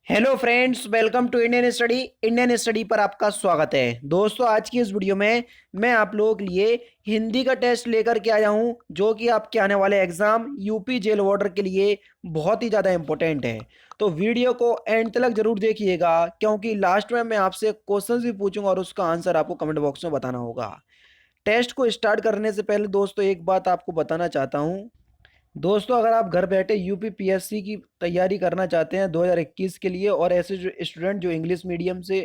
Hello friends, welcome to Indian study पर आपका स्वागत है। दोस्तों, आज की इस वीडियो में मैं आप लोगों के लिए हिंदी का टेस्ट लेकर के आया हूं, जो कि आपके आने वाले एग्जाम यूपी जेल वार्डर के लिए बहुत ही ज़्यादा इंपॉर्टेंट है। तो वीडियो को एंड तक जरूर देखिएगा, क्योंकि लास्ट में मैं आपसे क्वेश्चंस भी पूछूंगा और उसका आंसर आपको कमेंट बॉक्स में बताना होगा। टेस्ट को स्टार्ट करने से पहले दोस्तों एक बात आपको बताना चाहता हूँ। दोस्तों, अगर आप घर बैठे यूपी पीएससी की तैयारी करना चाहते हैं 2021 के लिए, और ऐसे जो स्टूडेंट जो इंग्लिश मीडियम से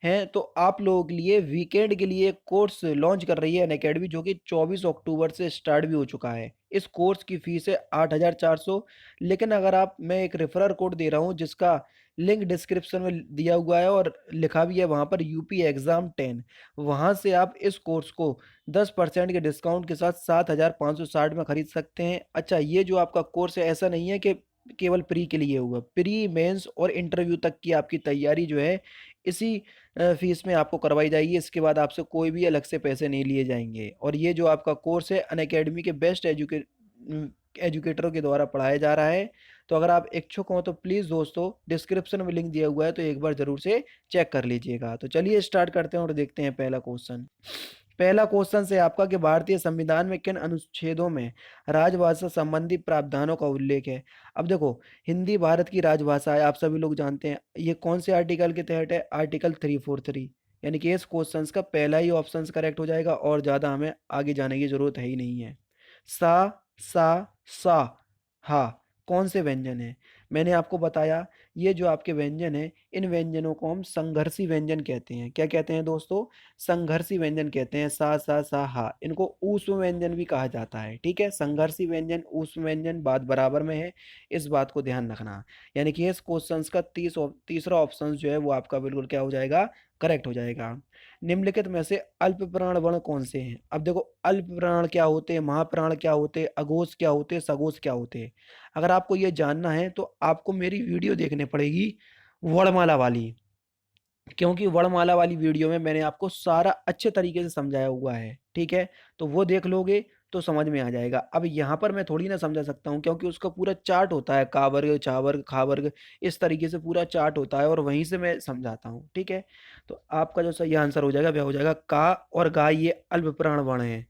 हैं, तो आप लोगों के लिए वीकेंड के लिए एक कोर्स लॉन्च कर रही है अनअकैडमी, जो कि 24 अक्टूबर से स्टार्ट भी हो चुका है। इस कोर्स की फीस है 8,400। लेकिन अगर आप मैं एक रेफरल कोड दे रहा हूँ, जिसका लिंक डिस्क्रिप्शन में दिया हुआ है और लिखा भी है वहाँ पर यूपी एग्ज़ाम 10, वहाँ से आप इस कोर्स को 10% के डिस्काउंट के साथ 7,560 में खरीद सकते हैं। अच्छा, ये जो आपका कोर्स है, ऐसा नहीं है कि केवल प्री के लिए हुआ। प्री, मेंस और इंटरव्यू तक की आपकी तैयारी जो है इसी फीस में आपको करवाई जाएगी। इसके बाद आपसे कोई भी अलग से पैसे नहीं लिए जाएंगे। और ये जो आपका कोर्स है अनअकैडमी के बेस्ट एजुकेटरों के द्वारा पढ़ाया जा रहा है। तो अगर आप इच्छुक हो तो प्लीज़ दोस्तों, डिस्क्रिप्शन में लिंक दिया हुआ है, तो एक बार ज़रूर से चेक कर लीजिएगा। तो चलिए स्टार्ट करते हैं और देखते हैं पहला क्वेश्चन। पहला क्वेश्चन से आपका कि भारतीय संविधान में किन अनुच्छेदों में राजभाषा संबंधी प्रावधानों का उल्लेख है। अब देखो, हिंदी भारत की राजभाषा है, आप सभी लोग जानते हैं। ये कौन से आर्टिकल के तहत है? आर्टिकल 343। यानी कि इस क्वेश्चन का पहला ही ऑप्शन करेक्ट हो जाएगा, और ज़्यादा हमें आगे जाने की जरूरत है ही नहीं है। सा हा कौन से व्यंजन है? मैंने आपको बताया, ये जो आपके व्यंजन है, इन व्यंजनों को हम संघर्षी व्यंजन कहते हैं। क्या कहते हैं दोस्तों? संघर्षी व्यंजन कहते हैं। सा हा, इनको ऊष्म व्यंजन भी कहा जाता है। ठीक है, संघर्षी व्यंजन, ऊष्म व्यंजन, बात बराबर में है। इस बात को ध्यान रखना। यानी कि इस क्वेश्चन का तीसरा ऑप्शन जो है वो आपका बिल्कुल क्या हो जाएगा? करेक्ट हो जाएगा। निम्नलिखित में से अल्प प्राण वर्ण कौन से हैं? अब देखो, अल्प प्राण क्या होते हैं, महाप्राण क्या होते हैं, अघोष क्या होते हैं, सघोष क्या होते हैं। अगर आपको ये जानना है तो आपको मेरी वीडियो देखने पड़ेगी वर्णमाला वाली, क्योंकि वर्णमाला वाली वीडियो में मैंने आपको सारा अच्छे तरीके से समझाया हुआ है। ठीक है, तो वो देख लोगे तो समझ में आ जाएगा। अब यहाँ पर मैं थोड़ी ना समझा सकता हूँ, क्योंकि उसका पूरा चार्ट होता है, का वर्ग, चा वर्ग, खा वर्ग, इस तरीके से पूरा चार्ट होता है, और वहीं से मैं समझाता हूँ। ठीक है, तो आपका जो सही आंसर हो जाएगा वह हो जाएगा का और गा, ये अल्प प्राण वर्ण है।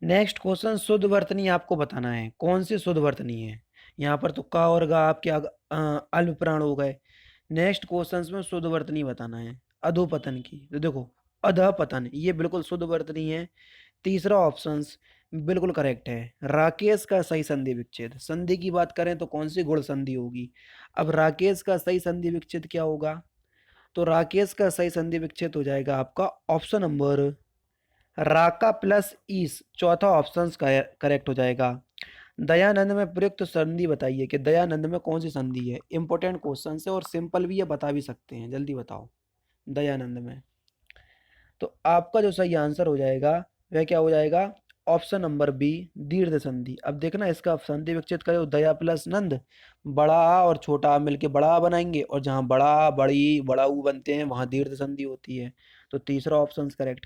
नेक्स्ट क्वेश्चन, शुद्ध वर्तनी आपको बताना है। कौन सी शुद्ध वर्तनी है? यहाँ पर तो का और गा आपके अल्प प्राण हो गए। नेक्स्ट क्वेश्चंस में शुद्ध वर्तनी बताना है अधोपतन की। तो देखो, अधपतन ये बिल्कुल शुद्ध वर्तनी है। तीसरा ऑप्शन बिल्कुल करेक्ट है। राकेश का सही संधि विच्छेद, संधि की बात करें तो कौन सी गुण संधि होगी? अब राकेश का सही संधि विच्छेद क्या होगा? तो राकेश का सही संधि विच्छेद हो जाएगा आपका ऑप्शन नंबर राका प्लस ईस, चौथा ऑप्शन करेक्ट हो जाएगा। दयानंद में प्रयुक्त संधि बताइए कि दयानंद में कौन सी संधि है। इंपॉर्टेंट क्वेश्चन है और सिंपल भी है, बता भी सकते हैं, जल्दी बताओ। दयानंद में तो आपका जो सही आंसर हो जाएगा वह क्या हो जाएगा? ऑप्शन नंबर बी, दीर्घ संधि। अब देखना, इसका संधि विच्छेद करो, दया प्लस नंद, बड़ा आ और छोटा आ मिलके बड़ा आ बनाएंगे, और जहाँ बड़ा आ, बड़ी, बड़ा ऊ बनते हैं वहां दीर्घ संधि होती है। तो तीसरा ऑप्शन करेक्ट।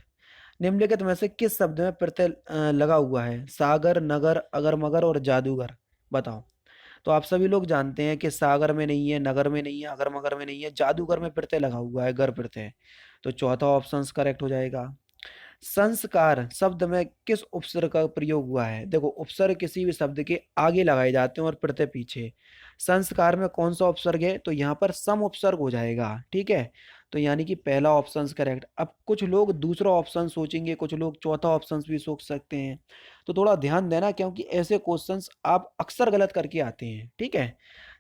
निम्नलिखित में से किस शब्द में प्रत्यय लगा हुआ है? सागर, नगर, अगर मगर और जादूगर। बताओ। तो आप सभी लोग जानते हैं कि सागर में नहीं है, नगर में नहीं है, अगर मगर में नहीं है, जादूगर में प्रत्यय लगा हुआ है, गर प्रत्यय। तो चौथा ऑप्शन करेक्ट हो जाएगा। संस्कार शब्द में किस उपसर्ग का प्रयोग हुआ है? देखो, उपसर्ग किसी भी शब्द के आगे लगाए जाते हैं और प्रत्यय पीछे। संस्कार में कौन सा उपसर्ग है? तो यहाँ पर सम उपसर्ग हो जाएगा। ठीक है, तो यानी कि पहला ऑप्शन करेक्ट। अब कुछ लोग दूसरा ऑप्शन सोचेंगे, कुछ लोग चौथा ऑप्शन भी सोच सकते हैं, तो थोड़ा ध्यान देना, क्योंकि ऐसे क्वेश्चंस आप अक्सर गलत करके आते हैं। ठीक है,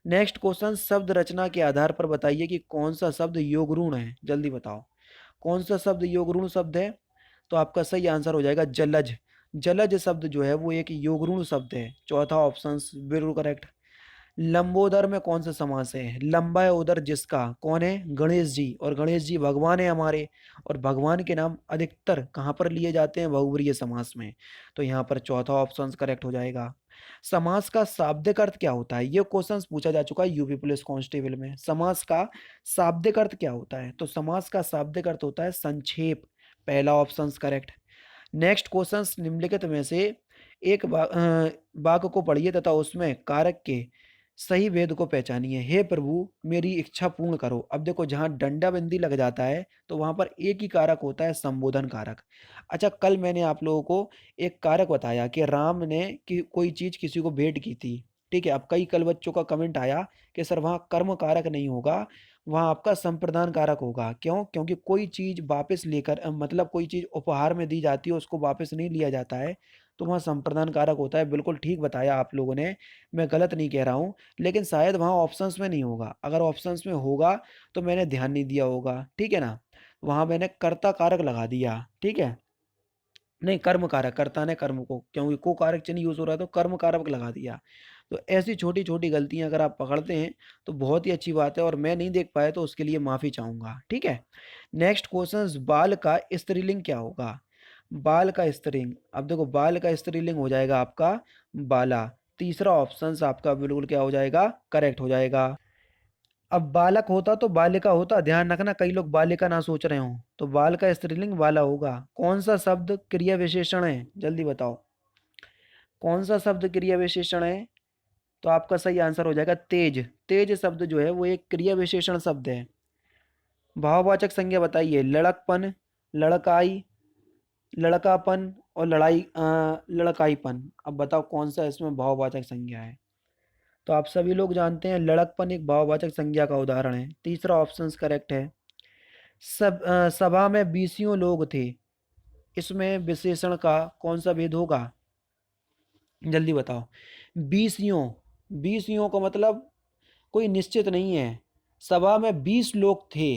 नेक्स्ट क्वेश्चन, शब्द रचना के आधार पर बताइए कि कौन सा शब्द योगरूण है। जल्दी बताओ, कौन सा शब्द योगरूण शब्द है? तो आपका सही आंसर हो जाएगा जलज। जलज शब्द जो है वो एक योगरूण शब्द है। चौथा ऑप्शन बिल्कुल करेक्ट। लंबोदर में कौन सा समास है? लंबा है उदर जिसका, कौन है? गणेश जी, और गणेश जी भगवान है हमारे, और भगवान के नाम अधिकतर कहाँ पर लिए जाते हैं? बहुव्रीहि समास में। तो यहाँ पर चौथा ऑप्शन करेक्ट हो जाएगा। समास का शाब्दिक अर्थ क्या होता है? ये क्वेश्चन पूछा जा चुका है यूपी पुलिस कांस्टेबल में। समास का शाब्दिक अर्थ क्या होता है? तो समास का शाब्दिक अर्थ होता है संक्षेप। पहला ऑप्शन करेक्ट। नेक्स्ट क्वेश्चन, निम्नलिखित में से एक वाक्य को पढ़िए तथा उसमें कारक के सही वेद को पहचानिए। हे प्रभु मेरी इच्छा पूर्ण करो। अब देखो जहाँ डंडा बंदी लग जाता है तो वहां पर एक ही कारक होता है, संबोधन कारक। अच्छा, कल मैंने आप लोगों को एक कारक बताया कि राम ने कि कोई चीज किसी को भेंट की थी। ठीक है, अब कल बच्चों का कमेंट आया कि सर वहाँ कर्म कारक नहीं होगा, वहाँ आपका संप्रदान कारक होगा। क्यों? क्योंकि कोई चीज वापस लेकर मतलब कोई चीज उपहार में दी जाती है, उसको वापस नहीं लिया जाता है, तो वहाँ संप्रदान कारक होता है। बिल्कुल ठीक बताया आप लोगों ने, मैं गलत नहीं कह रहा हूँ। लेकिन शायद वहाँ ऑप्शंस में नहीं होगा। अगर ऑप्शंस में होगा तो मैंने ध्यान नहीं दिया होगा, ठीक है ना। वहाँ मैंने कर्ता कारक लगा दिया, ठीक है। नहीं, कर्म कारक, कर्ता ने कर्म को, क्योंकि को कारक चिन्ह यूज हो रहा है तो कर्म कारक लगा दिया। तो ऐसी छोटी छोटी गलतियां अगर आप पकड़ते हैं तो बहुत ही अच्छी बात है, और मैं नहीं देख पाया तो उसके लिए माफी चाहूंगा, ठीक है। नेक्स्ट क्वेश्चन, बाल का स्त्रीलिंग क्या होगा? बाल का स्त्रीलिंग, अब देखो बाल का स्त्रीलिंग हो जाएगा आपका बाला। तीसरा ऑप्शन आपका बिल्कुल क्या हो जाएगा, करेक्ट हो जाएगा। अब बालक होता तो बालिका होता, ध्यान रखना, कई लोग बालिका ना सोच रहे हो। तो बाल का स्त्रीलिंग बाला होगा। कौन सा शब्द क्रिया विशेषण है, जल्दी बताओ। कौन सा शब्द क्रिया विशेषण है? तो आपका सही आंसर हो जाएगा तेज। तेज शब्द जो है वो एक क्रिया विशेषण शब्द है। भाववाचक संज्ञा बताइए। लड़कपन, लड़काई, लड़कापन और लड़काईपन। अब बताओ कौन सा इसमें भाववाचक संज्ञा है? तो आप सभी लोग जानते हैं लड़कपन एक भाववाचक संज्ञा का उदाहरण है। तीसरा ऑप्शन करेक्ट है। सभा में बीसियों लोग थे, इसमें विशेषण का कौन सा भेद होगा, जल्दी बताओ। बीसियों, बीसियों का मतलब कोई निश्चित नहीं है। सभा में 20 लोग थे,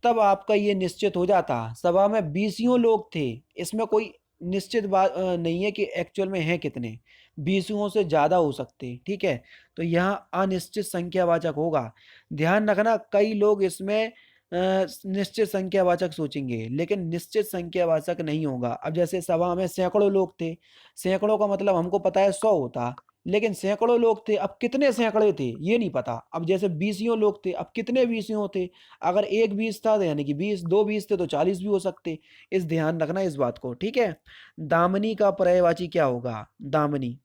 तब आपका ये निश्चित हो जाता। सभा में बीसियों लोग थे, इसमें कोई निश्चित बात नहीं है कि एक्चुअल में है कितने, बीसियों से ज्यादा हो सकते, ठीक है। तो यहाँ अनिश्चित संख्यावाचक होगा। ध्यान रखना, कई लोग इसमें निश्चित संख्यावाचक सोचेंगे, लेकिन निश्चित संख्यावाचक नहीं होगा। अब जैसे सभा में सैकड़ों लोग थे, सैकड़ों का मतलब हमको पता है 100 होता, लेकिन सैकड़ों लोग थे, अब कितने सैकड़े थे ये नहीं पता। अब जैसे बीसियों लोग थे, अब कितने बीसियों थे? अगर एक 20 था तो यानी कि 20, दो 20 थे तो 40 भी हो सकते। इस ध्यान रखना इस बात को, ठीक है। दामनी का पर्यायवाची क्या होगा? दामनी,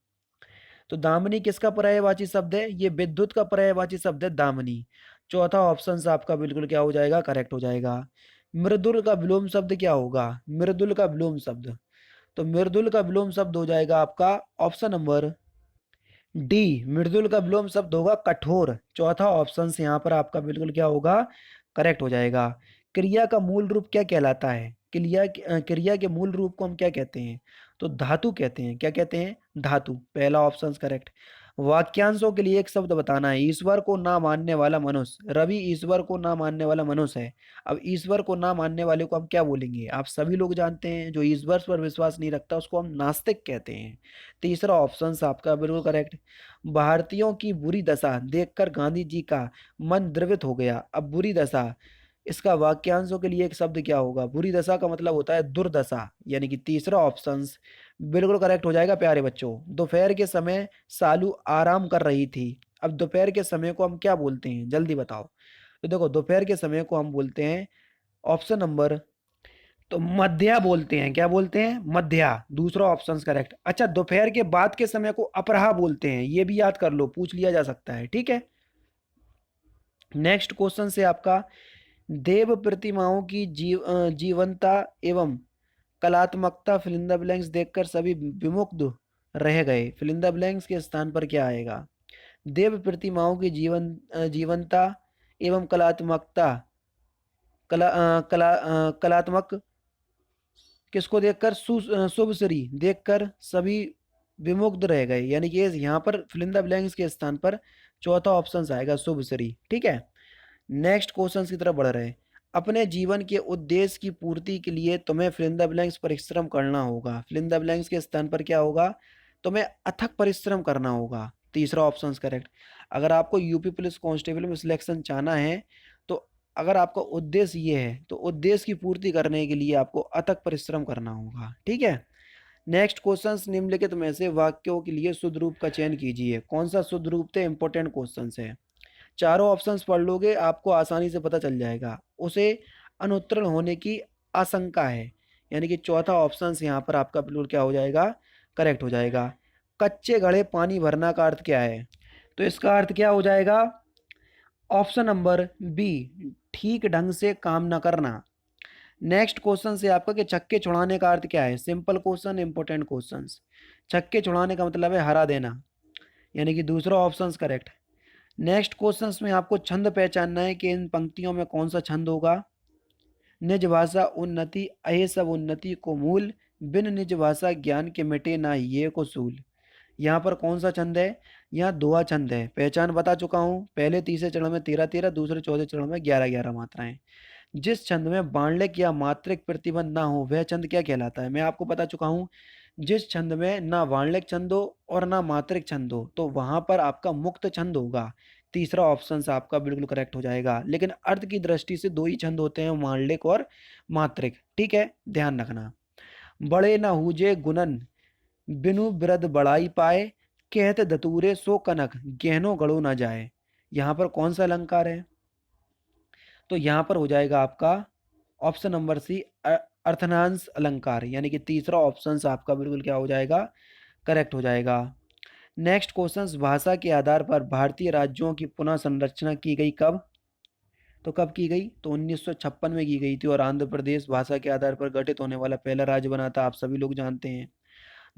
तो दामनी किसका पर्यायवाची शब्द है? ये विद्युत का पर्यायवाची शब्द है दामनी। चौथा ऑप्शन आपका बिल्कुल क्या हो जाएगा, करेक्ट हो जाएगा। मृदुल का विलोम शब्द क्या होगा? मृदुल का विलोम शब्द, तो मृदुल का विलोम शब्द हो जाएगा आपका ऑप्शन नंबर डी। मृदुल का विलोम शब्द होगा कठोर। चौथा ऑप्शन से यहाँ पर आपका बिल्कुल क्या होगा, करेक्ट हो जाएगा। क्रिया का मूल रूप क्या कहलाता है? क्रिया के मूल रूप को हम क्या कहते हैं? तो धातु कहते हैं। क्या कहते हैं? धातु। पहला ऑप्शन करेक्ट। वाक्यांशों के लिए एक शब्द बताना है। ईश्वर को ना मानने वाला मनुष्य, रवि ईश्वर को ना मानने वाला मनुष्य है। अब ईश्वर को ना मानने वाले को हम क्या बोलेंगे? आप सभी लोग जानते हैं, जो ईश्वर पर विश्वास नहीं रखता उसको हम नास्तिक कहते हैं। तीसरा ऑप्शन आपका बिल्कुल करेक्ट। भारतीयों की बुरी दशा देखकर गांधी जी का मन द्रवित हो गया। अब बुरी दशा, इसका वाक्यांशों के लिए एक शब्द क्या होगा? बुरी दशा का मतलब होता है दुर्दशा, यानी कि तीसरा ऑप्शन बिल्कुल करेक्ट हो जाएगा। प्यारे बच्चों, दोपहर के समय सालू आराम कर रही थी। अब दोपहर के समय को हम क्या बोलते हैं, जल्दी बताओ। तो देखो दोपहर के समय को हम बोलते हैं ऑप्शन नंबर, तो मध्या बोलते हैं। क्या बोलते हैं? मध्या। दूसरा ऑप्शन करेक्ट। अच्छा, दोपहर के बाद के समय को अपराह बोलते हैं, ये भी याद कर लो, पूछ लिया जा सकता है, ठीक है। नेक्स्ट क्वेश्चन से आपका, देव प्रतिमाओं की जीवंतता एवं कलात्मकता फिल इन द ब्लैंक्स देखकर सभी विमुग्ध रह गए। फिल इन द ब्लैंक्स के स्थान पर क्या आएगा? देव प्रतिमाओं की जीवंतता एवं कलात्मक किसको देखकर? शुभश्री देखकर सभी विमुग्ध रह गए, यानी कि यहाँ पर फिल इन द ब्लैंक्स के स्थान पर चौथा ऑप्शन आएगा, शुभश्री, ठीक है। नेक्स्ट क्वेश्चन की तरफ बढ़ रहे हैं। अपने जीवन के उद्देश्य की पूर्ति के लिए तुम्हें फिल इन द ब्लैंक्स परिश्रम करना होगा। फिल इन द ब्लैंक्स के स्थान पर क्या होगा? तुम्हें अथक परिश्रम करना होगा। तीसरा ऑप्शन करेक्ट। अगर आपको यूपी पुलिस कांस्टेबल में सिलेक्शन चाहना है तो अगर आपका उद्देश्य ये है तो उद्देश्य की पूर्ति करने के लिए आपको अथक परिश्रम करना होगा, ठीक है। नेक्स्ट क्वेश्चन, निम्नलिखित में से वाक्यों के लिए शुद्ध रूप का चयन कीजिए। कौन सा शुद्ध रूप थे? इंपॉर्टेंट क्वेश्चन है। चारों ऑप्शंस पढ़ लोगे आपको आसानी से पता चल जाएगा। उसे अनुत्तीर्ण होने की आशंका है, यानी कि चौथा ऑप्शन यहाँ पर आपका बिल्कुल क्या हो जाएगा, करेक्ट हो जाएगा। कच्चे घड़े पानी भरना का अर्थ क्या है? तो इसका अर्थ क्या हो जाएगा? ऑप्शन नंबर बी, ठीक ढंग से काम न करना। नेक्स्ट क्वेश्चन से आपका कि छक्के छुड़ाने का अर्थ क्या है? Simple question, important question. छक्के छुड़ाने का मतलब है हरा देना, यानी कि दूसरा ऑप्शन करेक्ट। नेक्स्ट क्वेश्चन में आपको छंद पहचानना है कि इन पंक्तियों में कौन सा छंद होगा। निज भाषा उन्नति अहे सब उन्नति को मूल, बिन निज भाषा ज्ञान के मिटे ना ये को सूल। यहाँ पर कौन सा छंद है? यहाँ दोहा छंद है। पहचान बता चुका हूँ, पहले तीसरे चरण में 13-13, दूसरे चौथे चरण में 11-11 मात्राएं। जिस छंद में बाण्डलिक या मात्रिक प्रतिबंध ना हो वह छंद क्या कहलाता है? मैं आपको बता चुका हूँ, जिस छंद में ना बाण्डलिक छंद हो और ना मात्रिक छंद हो तो वहां पर आपका मुक्त छंद होगा। तीसरा ऑप्शन आपका बिल्कुल करेक्ट हो जाएगा। लेकिन अर्थ की दृष्टि से दो ही छंद होते हैं, बाण्डलिक और मात्रिक। ठीक है, ध्यान रखना। बड़े न हुजे गुणन बिनु बिरद बढ़ाई पाए, कहत धतूरे सो कनक गहनो गढ़ो न जाए। यहाँ पर कौन सा अलंकार है? तो यहाँ पर हो जाएगा आपका ऑप्शन नंबर सी, अर्थनांश अलंकार, यानी कि तीसरा ऑप्शन आपका बिल्कुल क्या हो जाएगा? करेक्ट हो जाएगा। नेक्स्ट क्वेश्चन, भाषा के आधार पर भारतीय राज्यों की पुनः संरचना की गई कब? तो कब की गई? तो 1956 में की गई थी, और आंध्र प्रदेश भाषा के आधार पर गठित होने वाला पहला राज्य बना था, आप सभी लोग जानते हैं।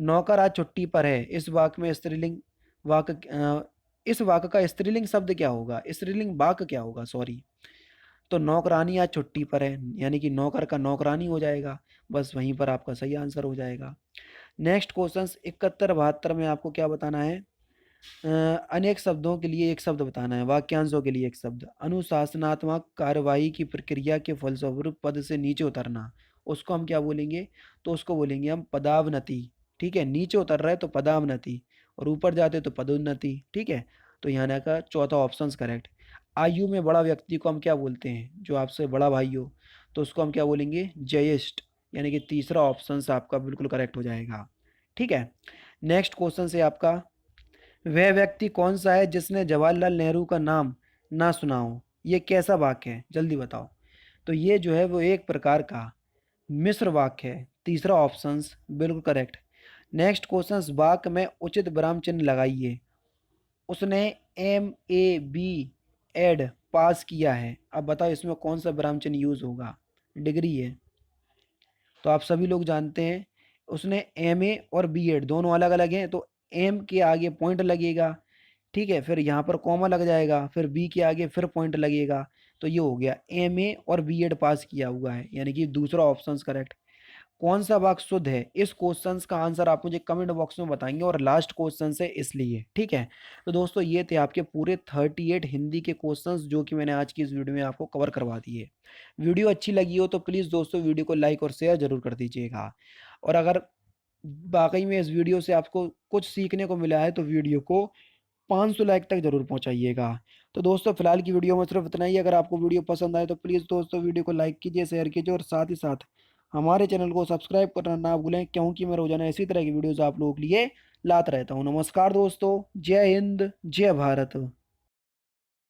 नौकर आज छुट्टी पर है, इस वाक्य में स्त्रीलिंग वाक्य इस वाक्य का स्त्रीलिंग शब्द क्या होगा? स्त्रीलिंग वाक्य क्या होगा, सॉरी। तो नौकरानी आज छुट्टी पर है, यानी कि नौकर का नौकरानी हो जाएगा। बस वहीं पर आपका सही आंसर हो जाएगा। नेक्स्ट क्वेश्चन 71-72 में आपको क्या बताना है? अनेक शब्दों के लिए एक शब्द बताना है, वाक्यांशों के लिए एक शब्द। अनुशासनात्मक कार्यवाही की प्रक्रिया के फलस्वरूप पद से नीचे उतरना, उसको हम क्या बोलेंगे? तो उसको बोलेंगे हम पदावनति। ठीक है, नीचे उतर रहा है तो पदावनति, और ऊपर जाते तो पदोन्नति। ठीक है, तो यहाँ का चौथा ऑप्शन करेक्ट। आयु में बड़ा व्यक्ति को हम क्या बोलते हैं? जो आपसे बड़ा भाई हो, तो उसको हम क्या बोलेंगे? ज्येष्ठ, यानी कि तीसरा ऑप्शन आपका बिल्कुल करेक्ट हो जाएगा। ठीक है, नेक्स्ट क्वेश्चन से आपका, वह व्यक्ति कौन सा है जिसने जवाहरलाल नेहरू का नाम ना सुना हो? ये कैसा वाक्य है, जल्दी बताओ। तो ये जो है वो एक प्रकार का मिश्र वाक्य है, तीसरा ऑप्शन बिल्कुल करेक्ट। नेक्स्ट क्वेश्चन, वाक्य में उचित विराम चिन्ह लगाइए। उसने MA B.Ed पास किया है, अब बताओ इसमें कौन सा विराम चिन्ह यूज होगा? डिग्री है, तो आप सभी लोग जानते हैं उसने MA और B.Ed दोनों अलग अलग हैं, तो एम के आगे पॉइंट लगेगा। ठीक है, फिर यहाँ पर कॉमा लग जाएगा, फिर बी के आगे फिर पॉइंट लगेगा। तो ये हो गया MA और B.Ed पास किया हुआ है, यानी कि दूसरा ऑप्शन करेक्ट। कौन सा वाक्य शुद्ध है? इस क्वेश्चन का आंसर आप मुझे कमेंट बॉक्स में बताएंगे, और लास्ट क्वेश्चन है इसलिए। ठीक है, तो दोस्तों ये थे आपके पूरे 38 हिंदी के क्वेश्चंस जो कि मैंने आज की इस वीडियो में आपको कवर करवा दिए। वीडियो अच्छी लगी हो तो प्लीज़ दोस्तों वीडियो को लाइक और शेयर जरूर कर दीजिएगा। और अगर वाकई में इस वीडियो से आपको कुछ सीखने को मिला है तो वीडियो को 500 लाइक तक जरूर पहुंचाइएगा। तो दोस्तों फिलहाल की वीडियो में सिर्फ इतना ही। अगर आपको वीडियो पसंद आए तो प्लीज़ दोस्तों वीडियो को लाइक कीजिए, शेयर कीजिए, और साथ ही साथ हमारे चैनल को सब्सक्राइब करना ना भूलें, क्योंकि मैं रोजाना इसी तरह की वीडियोस आप लोगों के लिए लाता रहता हूँ। नमस्कार दोस्तों, जय हिंद, जय भारत।